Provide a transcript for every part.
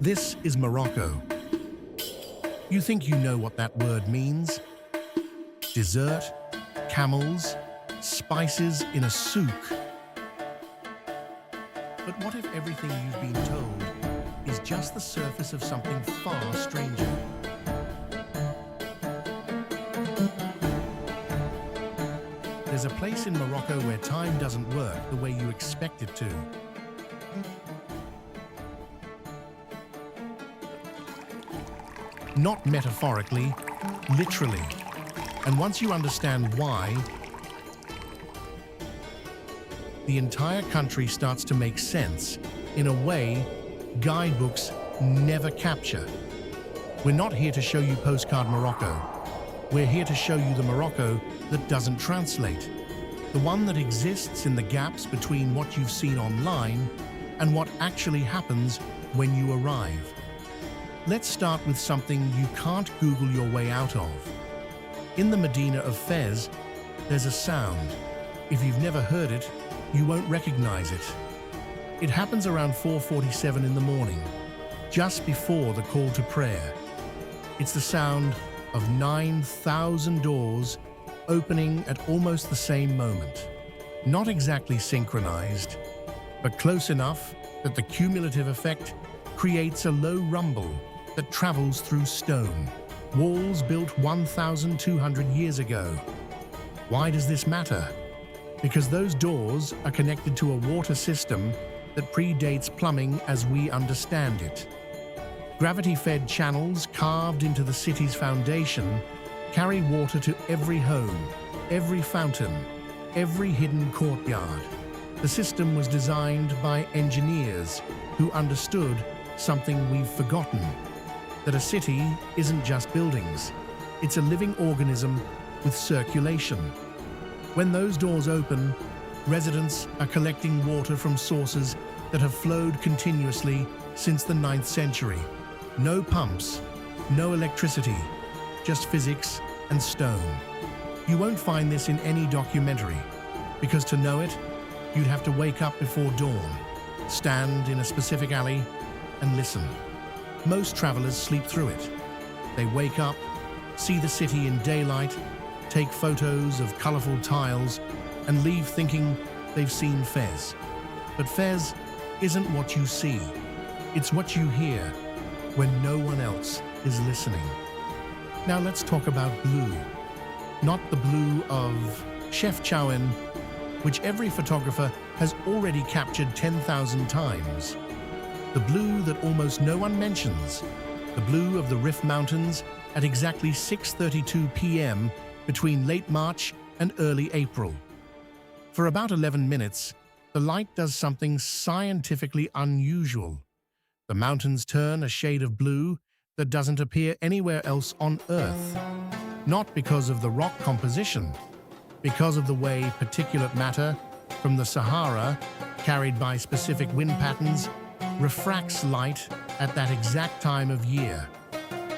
This is Morocco. You think you know what that word means? Dessert, camels, spices in a souk. But what if everything you've been told is just the surface of something far stranger? There's a place in Morocco where time doesn't work the way you expect it to. Not metaphorically, literally. And once you understand why, the entire country starts to make sense in a way guidebooks never capture. We're not here to show you postcard Morocco. We're here to show you the Morocco that doesn't translate. The one that exists in the gaps between what you've seen online and what actually happens when you arrive. Let's start with something you can't Google your way out of. In the Medina of Fez, there's a sound. If you've never heard it, you won't recognize it. It happens around 4:47 in the morning, just before the call to prayer. It's the sound of 9,000 doors opening at almost the same moment. Not exactly synchronized, but close enough that the cumulative effect creates a low rumble that travels through stone. Walls built 1,200 years ago. Why does this matter? Because those doors are connected to a water system that predates plumbing as we understand it. Gravity-fed channels carved into the city's foundation carry water to every home, every fountain, every hidden courtyard. The system was designed by engineers who understood something we've forgotten: that a city isn't just buildings, it's a living organism with circulation. When those doors open, residents are collecting water from sources that have flowed continuously since the 9th century. No pumps, no electricity, just physics and stone. You won't find this in any documentary, because to know it, you'd have to wake up before dawn, stand in a specific alley, and listen. Most travelers sleep through it. They wake up, see the city in daylight, take photos of colorful tiles, and leave thinking they've seen Fez. But Fez isn't what you see. It's what you hear when no one else is listening. Now let's talk about blue. Not the blue of Chef Chowan, which every photographer has already captured 10,000 times. The blue that almost no one mentions, the blue of the Rif Mountains at exactly 6:32 p.m. between late March and early April. For about 11 minutes, the light does something scientifically unusual. The mountains turn a shade of blue that doesn't appear anywhere else on Earth. Not because of the rock composition, because of the way particulate matter from the Sahara, carried by specific wind patterns, refracts light at that exact time of year.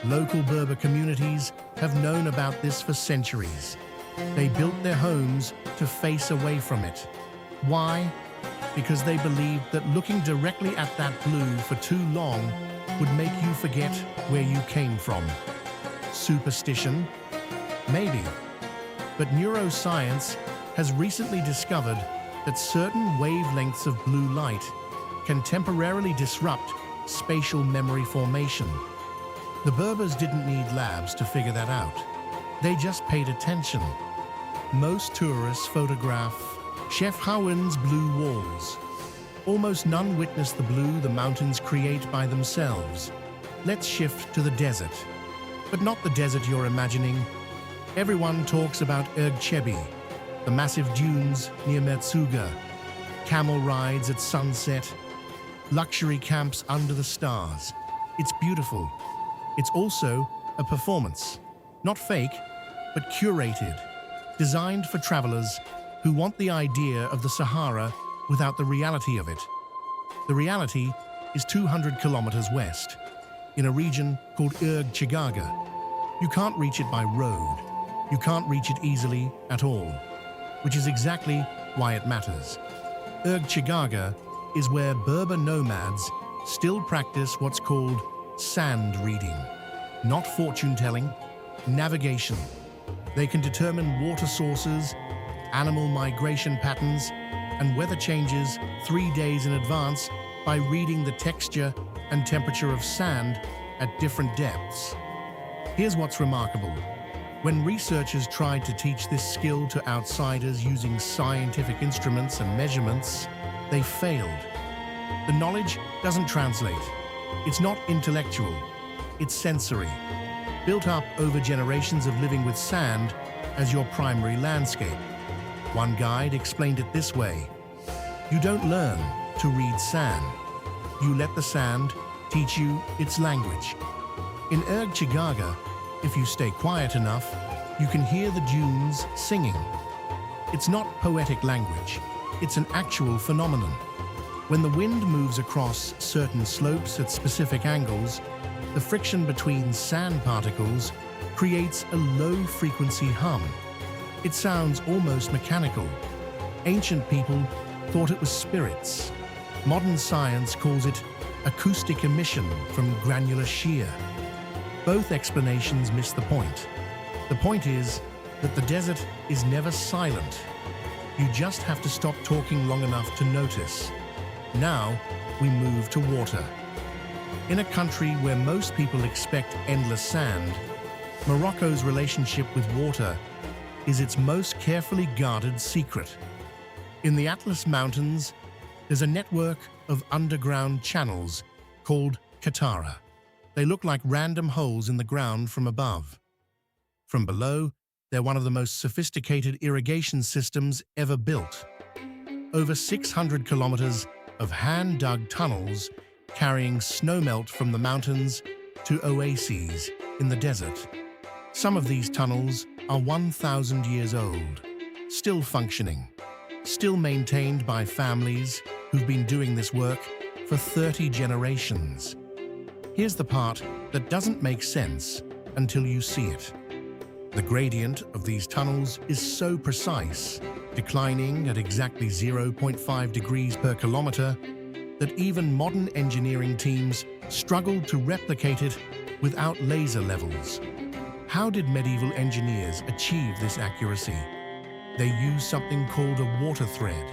Local Berber communities have known about this for centuries. They built their homes to face away from it. Why? Because they believed that looking directly at that blue for too long would make you forget where you came from. Superstition? Maybe. But neuroscience has recently discovered that certain wavelengths of blue light can temporarily disrupt spatial memory formation. The Berbers didn't need labs to figure that out. They just paid attention. Most tourists photograph Chef Chowan's blue walls. Almost none witness the blue the mountains create by themselves. Let's shift to the desert. But not the desert you're imagining. Everyone talks about Erg Chebi, the massive dunes near Merzuga, camel rides at sunset, luxury camps under the stars. It's beautiful. It's also a performance. Not fake, but curated. Designed for travelers who want the idea of the Sahara without the reality of it. The reality is 200 kilometers west, in a region called Erg Chigaga. You can't reach it by road. You can't reach it easily at all, which is exactly why it matters. Erg Chigaga is where Berber nomads still practice what's called sand reading, not fortune-telling, navigation. They can determine water sources, animal migration patterns, and weather changes 3 days in advance by reading the texture and temperature of sand at different depths. Here's what's remarkable. When researchers tried to teach this skill to outsiders using scientific instruments and measurements, they failed. The knowledge doesn't translate. It's not intellectual, it's sensory, built up over generations of living with sand as your primary landscape. One guide explained it this way: you don't learn to read sand. You let the sand teach you its language. In Chigaga, if you stay quiet enough, you can hear the dunes singing. It's not poetic language, it's an actual phenomenon. When the wind moves across certain slopes at specific angles, the friction between sand particles creates a low-frequency hum. It sounds almost mechanical. Ancient people thought it was spirits. Modern science calls it acoustic emission from granular shear. Both explanations miss the point. The point is that the desert is never silent. You just have to stop talking long enough to notice. Now, we move to water. In a country where most people expect endless sand, Morocco's relationship with water is its most carefully guarded secret. In the Atlas Mountains, there's a network of underground channels called Katara. They look like random holes in the ground from above. From below, they're one of the most sophisticated irrigation systems ever built. Over 600 kilometers of hand-dug tunnels carrying snowmelt from the mountains to oases in the desert. Some of these tunnels are 1,000 years old, still functioning, still maintained by families who've been doing this work for 30 generations. Here's the part that doesn't make sense until you see it. The gradient of these tunnels is so precise, declining at exactly 0.5 degrees per kilometer, that even modern engineering teams struggled to replicate it without laser levels. How did medieval engineers achieve this accuracy? They used something called a water thread,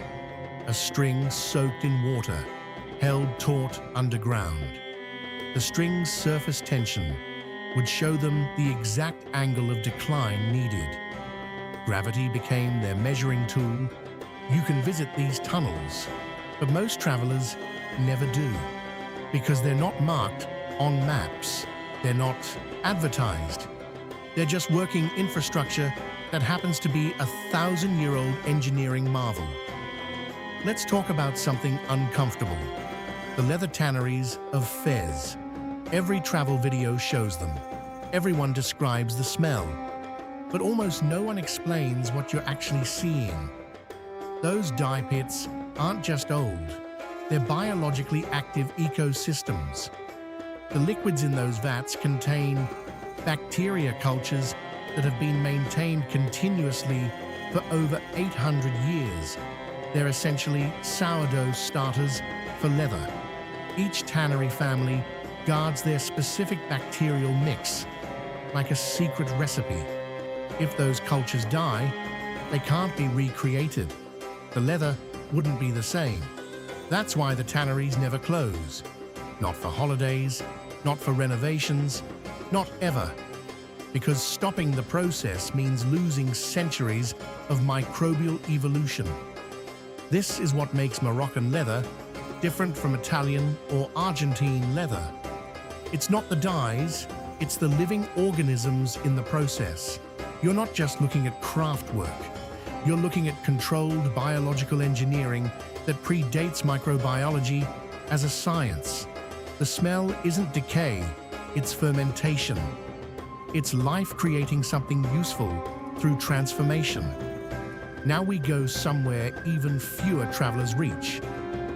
a string soaked in water, held taut underground. The string's surface tension would show them the exact angle of decline needed. Gravity became their measuring tool. You can visit these tunnels, but most travelers never do, because they're not marked on maps. They're not advertised. They're just working infrastructure that happens to be a 1,000-year-old engineering marvel. Let's talk about something uncomfortable: the leather tanneries of Fez. Every travel video shows them. Everyone describes the smell, but almost no one explains what you're actually seeing. Those dye pits aren't just old, they're biologically active ecosystems. The liquids in those vats contain bacteria cultures that have been maintained continuously for over 800 years. They're essentially sourdough starters for leather. Each tannery family guards their specific bacterial mix, like a secret recipe. If those cultures die, they can't be recreated. The leather wouldn't be the same. That's why the tanneries never close. Not for holidays, not for renovations, not ever. Because stopping the process means losing centuries of microbial evolution. This is what makes Moroccan leather different from Italian or Argentine leather. It's not the dyes, it's the living organisms in the process. You're not just looking at craft work. You're looking at controlled biological engineering that predates microbiology as a science. The smell isn't decay, it's fermentation. It's life creating something useful through transformation. Now we go somewhere even fewer travelers reach: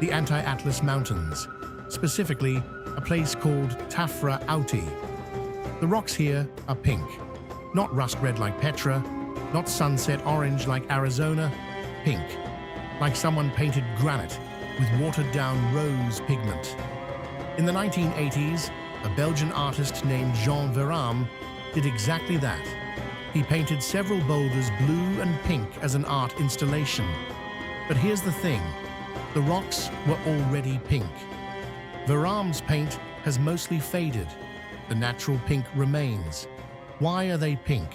the Anti-Atlas Mountains, specifically a place called Tafra Outi. The rocks here are pink, not rust red like Petra, not sunset orange like Arizona, pink, like someone painted granite with watered down rose pigment. In the 1980s, a Belgian artist named Jean Veram did exactly that. He painted several boulders blue and pink as an art installation. But here's the thing, the rocks were already pink. Veram's paint has mostly faded. The natural pink remains. Why are they pink?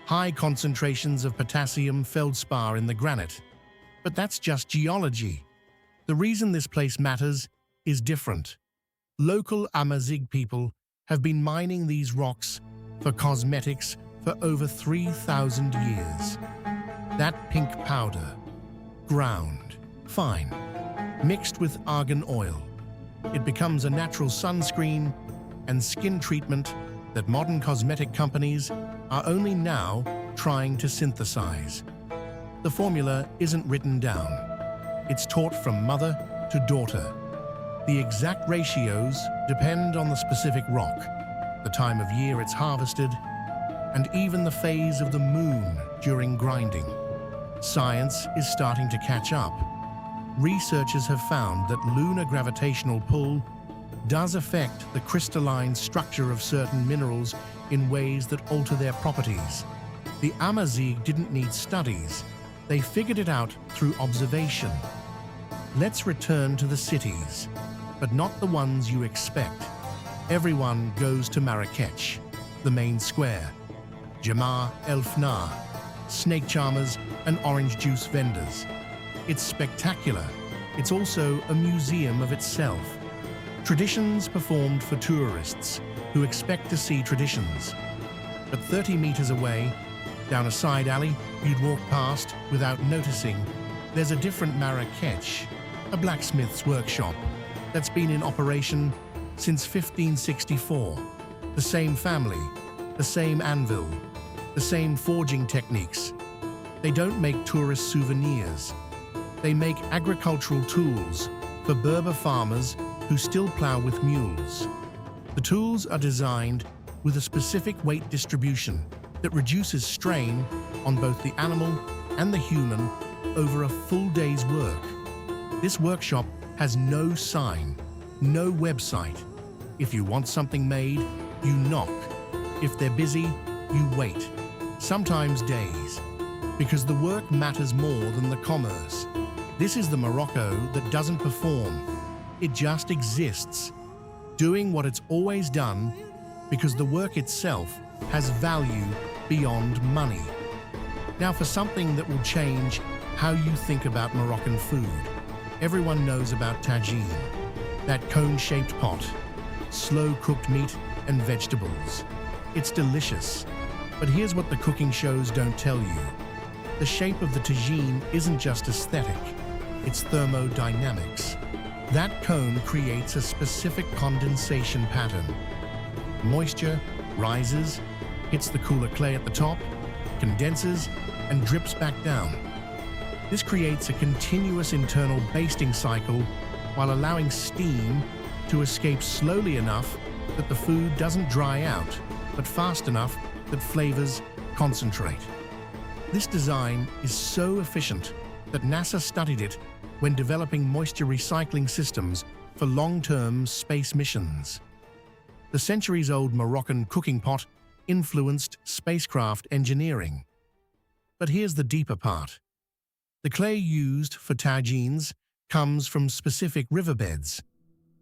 High concentrations of potassium feldspar in the granite. But that's just geology. The reason this place matters is different. Local Amazigh people have been mining these rocks for cosmetics for over 3,000 years. That pink powder, ground, fine, mixed with argan oil. It becomes a natural sunscreen and skin treatment that modern cosmetic companies are only now trying to synthesize. The formula isn't written down. It's taught from mother to daughter. The exact ratios depend on the specific rock, the time of year it's harvested, and even the phase of the moon during grinding. Science is starting to catch up. Researchers have found that lunar gravitational pull does affect the crystalline structure of certain minerals in ways that alter their properties. The Amazigh didn't need studies. They figured it out through observation. Let's return to the cities, but not the ones you expect. Everyone goes to Marrakech, the main square. Jamar El Fnar, snake charmers and orange juice vendors. It's spectacular. It's also a museum of itself. Traditions performed for tourists who expect to see traditions. But 30 meters away, down a side alley you'd walk past without noticing, there's a different Marrakech, a blacksmith's workshop that's been in operation since 1564. The same family, the same anvil, the same forging techniques. They don't make tourist souvenirs. They make agricultural tools for Berber farmers who still plow with mules. The tools are designed with a specific weight distribution that reduces strain on both the animal and the human over a full day's work. This workshop has no sign, no website. If you want something made, you knock. If they're busy, you wait, sometimes days, because the work matters more than the commerce. This is the Morocco that doesn't perform. It just exists, doing what it's always done because the work itself has value beyond money. Now for something that will change how you think about Moroccan food. Everyone knows about tagine, that cone-shaped pot, slow-cooked meat and vegetables. It's delicious, but here's what the cooking shows don't tell you. The shape of the tagine isn't just aesthetic, it's thermodynamics. That cone creates a specific condensation pattern. Moisture rises, hits the cooler clay at the top, condenses, and drips back down. This creates a continuous internal basting cycle while allowing steam to escape slowly enough that the food doesn't dry out, but fast enough that flavors concentrate. This design is so efficient that NASA studied it when developing moisture recycling systems for long-term space missions. The centuries-old Moroccan cooking pot influenced spacecraft engineering. But here's the deeper part. The clay used for tagines comes from specific riverbeds.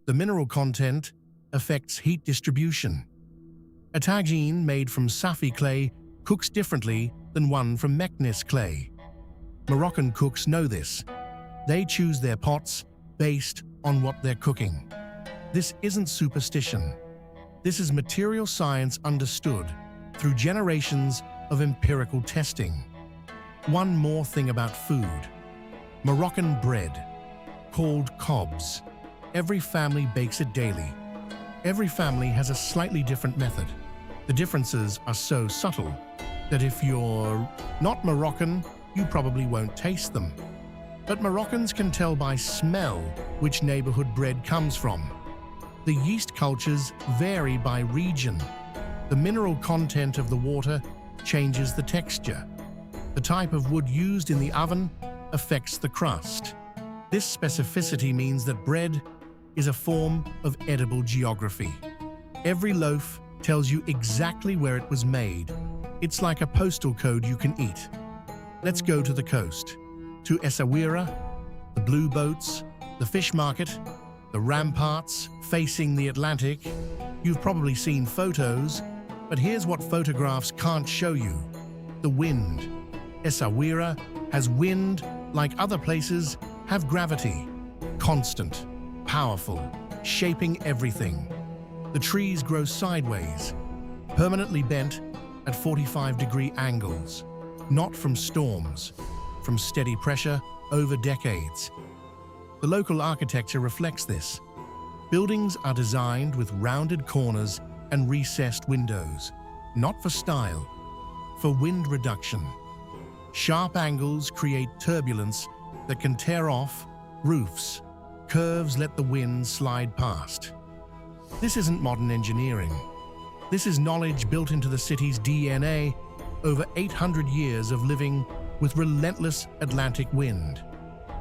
The mineral content affects heat distribution. A tagine made from Safi clay cooks differently than one from Meknes clay. Moroccan cooks know this. They choose their pots based on what they're cooking. This isn't superstition. This is material science understood through generations of empirical testing. One more thing about food. Moroccan bread, called khobz. Every family bakes it daily. Every family has a slightly different method. The differences are so subtle that if you're not Moroccan, you probably won't taste them. But Moroccans can tell by smell which neighborhood bread comes from. The yeast cultures vary by region. The mineral content of the water changes the texture. The type of wood used in the oven affects the crust. This specificity means that bread is a form of edible geography. Every loaf tells you exactly where it was made. It's like a postal code you can eat. Let's go to the coast, to Essaouira, the blue boats, the fish market, the ramparts facing the Atlantic. You've probably seen photos, but here's what photographs can't show you: the wind. Essaouira has wind like other places have gravity, constant, powerful, shaping everything. The trees grow sideways, permanently bent at 45-degree angles, not from storms, from steady pressure over decades. The local architecture reflects this. Buildings are designed with rounded corners and recessed windows, not for style, for wind reduction. Sharp angles create turbulence that can tear off roofs. Curves let the wind slide past. This isn't modern engineering. This is knowledge built into the city's DNA over 800 years of living with relentless Atlantic wind.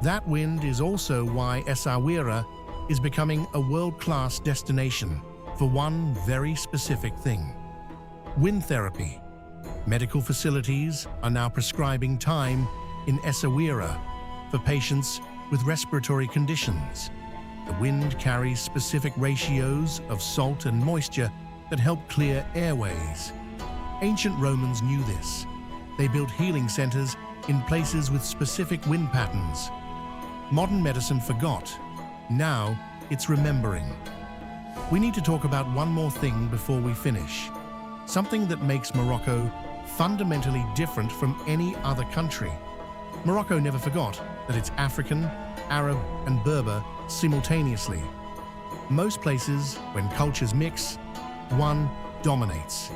That wind is also why Essaouira is becoming a world-class destination for one very specific thing: wind therapy. Medical facilities are now prescribing time in Essaouira for patients with respiratory conditions. The wind carries specific ratios of salt and moisture that help clear airways. Ancient Romans knew this. They built healing centers in places with specific wind patterns. Modern medicine forgot. Now it's remembering. We need to talk about one more thing before we finish. Something that makes Morocco fundamentally different from any other country. Morocco never forgot that it's African, Arab, and Berber simultaneously. Most places, when cultures mix, one dominates.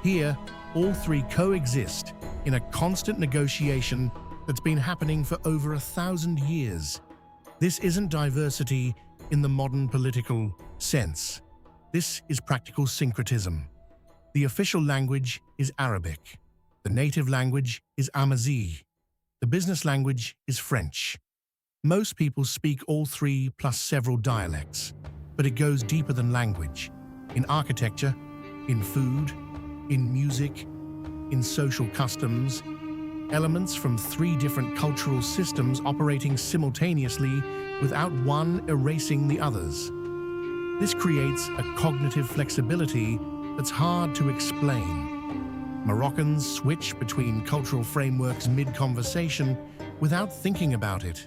Here, all three coexist in a constant negotiation that's been happening for over 1,000 years. This isn't diversity in the modern political sense. This is practical syncretism. The official language is Arabic. The native language is Amazigh. The business language is French. Most people speak all three plus several dialects, but it goes deeper than language. In architecture, in food, in music, in social customs, elements from three different cultural systems operating simultaneously without one erasing the others. This creates a cognitive flexibility that's hard to explain. Moroccans switch between cultural frameworks mid-conversation without thinking about it.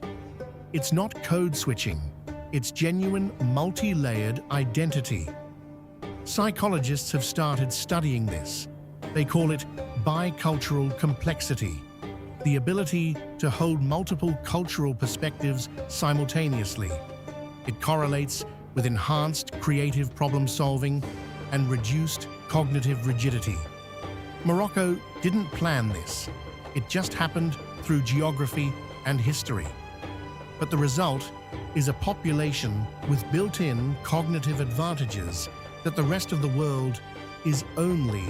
It's not code switching, it's genuine multi-layered identity. Psychologists have started studying this. They call it bicultural complexity, the ability to hold multiple cultural perspectives simultaneously. It correlates with enhanced creative problem-solving and reduced cognitive rigidity. Morocco didn't plan this. It just happened through geography and history. But the result is a population with built-in cognitive advantages that the rest of the world is only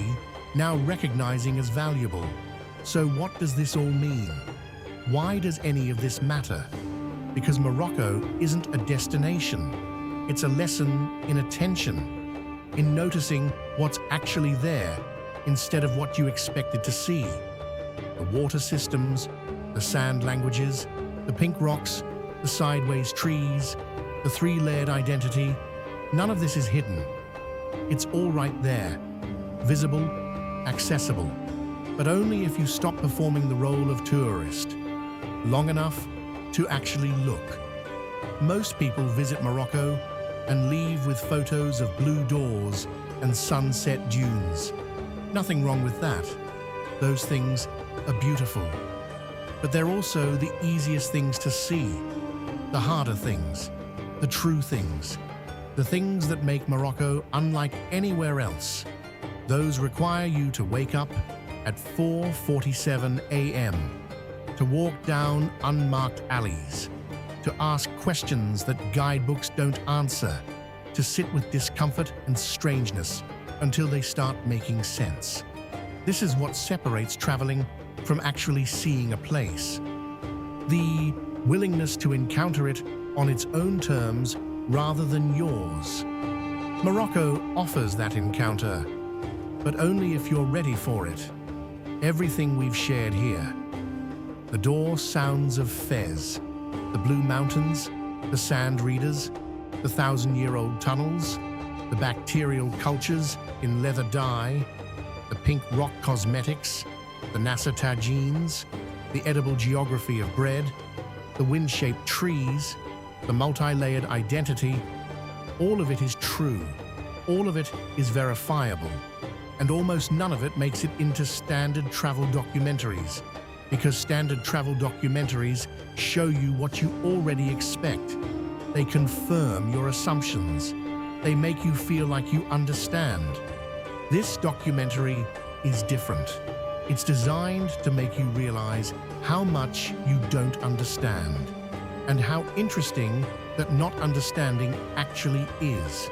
now recognizing as valuable. So what does this all mean? Why does any of this matter? Because Morocco isn't a destination. It's a lesson in attention, in noticing what's actually there instead of what you expected to see. The water systems, the sand languages, the pink rocks, the sideways trees, the three-layered identity, none of this is hidden. It's all right there, visible, accessible, but only if you stop performing the role of tourist long enough to actually look. Most people visit Morocco and leave with photos of blue doors and sunset dunes. Nothing wrong with that. Those things are beautiful. But they're also the easiest things to see, the harder things, the true things, the things that make Morocco unlike anywhere else. Those require you to wake up at 4:47 a.m., to walk down unmarked alleys, to ask questions that guidebooks don't answer, to sit with discomfort and strangeness until they start making sense. This is what separates traveling from actually seeing a place. The willingness to encounter it on its own terms rather than yours. Morocco offers that encounter, but only if you're ready for it. Everything we've shared here, the door sounds of Fez, the Blue Mountains, the sand readers, the thousand-year-old tunnels, the bacterial cultures in leather dye, the pink rock cosmetics, the NASA tagines, the edible geography of bread, the wind-shaped trees, the multi-layered identity, all of it is true, all of it is verifiable, and almost none of it makes it into standard travel documentaries, because standard travel documentaries show you what you already expect. They confirm your assumptions. They make you feel like you understand. This documentary is different. It's designed to make you realize how much you don't understand, and how interesting that not understanding actually is.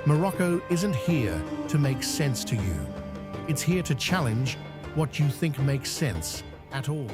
Morocco isn't here to make sense to you. It's here to challenge what you think makes sense at all.